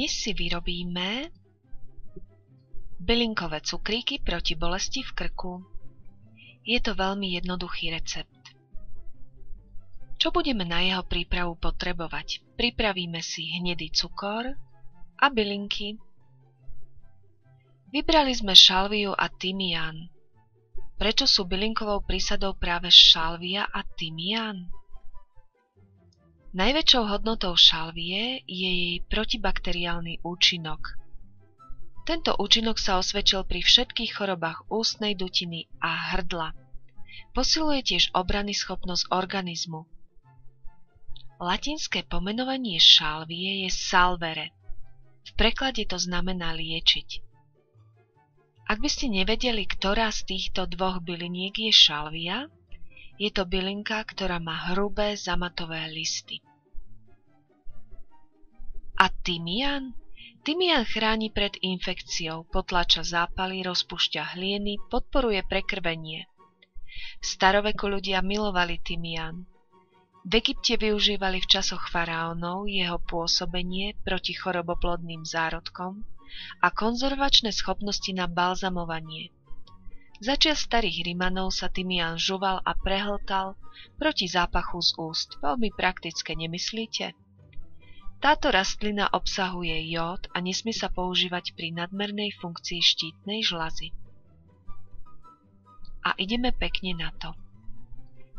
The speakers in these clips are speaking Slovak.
Dnes si vyrobíme bylinkové cukríky proti bolesti v krku. Je to veľmi jednoduchý recept. Čo budeme na jeho prípravu potrebovať? Pripravíme si hnedý cukor a bylinky. Vybrali sme šalviu a tymián. Prečo sú bylinkovou prísadou práve šalvia a tymián? Najväčšou hodnotou šalvie je jej protibakteriálny účinok. Tento účinok sa osvedčil pri všetkých chorobách ústnej dutiny a hrdla. Posiluje tiež obranyschopnosť organizmu. Latinské pomenovanie šalvie je salvere. V preklade to znamená liečiť. Ak by ste nevedeli, ktorá z týchto dvoch byliniek je šalvia, je to bylinka, ktorá má hrubé zamatové listy. A tymián? Tymián chráni pred infekciou, potláča zápaly, rozpúšťa hlieny, podporuje prekrvenie. V staroveku ľudia milovali tymián. V Egypte využívali v časoch faraónov jeho pôsobenie proti choroboplodným zárodkom a konzervačné schopnosti na balzamovanie. Začias starých Rimanov sa tymián žuval a prehltal proti zápachu z úst. Veľmi praktické, nemyslíte? Táto rastlina obsahuje jód a nesmie sa používať pri nadmernej funkcii štítnej žľazy. A ideme pekne na to.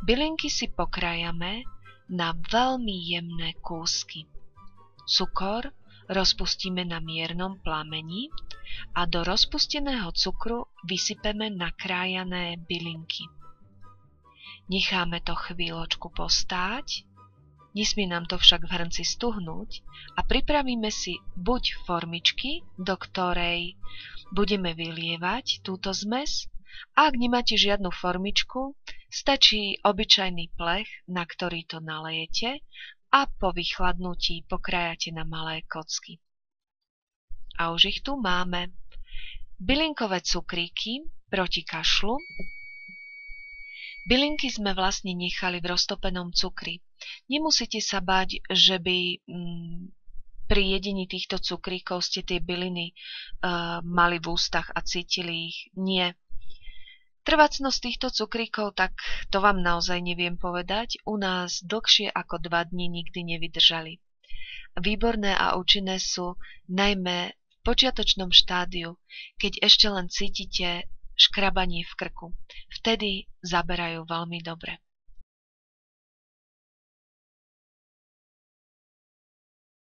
Bylinky si pokrájame na veľmi jemné kúsky. Cukor rozpustíme na miernom plameni a do rozpusteného cukru vysypeme nakrájané bylinky. Necháme to chvíľočku postáť, nesmie nám to však v hrnci stuhnúť a pripravíme si buď formičky, do ktorej budeme vylievať túto zmes, a ak nemáte žiadnu formičku, stačí obyčajný plech, na ktorý to nalejete a po vychladnutí pokrájate na malé kocky. A už ich tu máme. Bylinkové cukríky proti kašlu. Bylinky sme vlastne nechali v roztopenom cukri. Nemusíte sa báť, že by pri jedení týchto cukríkov ste tie byliny mali v ústach a cítili ich. Nie. Trvácnosť týchto cukríkov, tak to vám naozaj neviem povedať. U nás dlhšie ako 2 dni nikdy nevydržali. Výborné a účinné sú najmä v počiatočnom štádiu, keď ešte len cítite škrabanie v krku. Vtedy zaberajú veľmi dobre.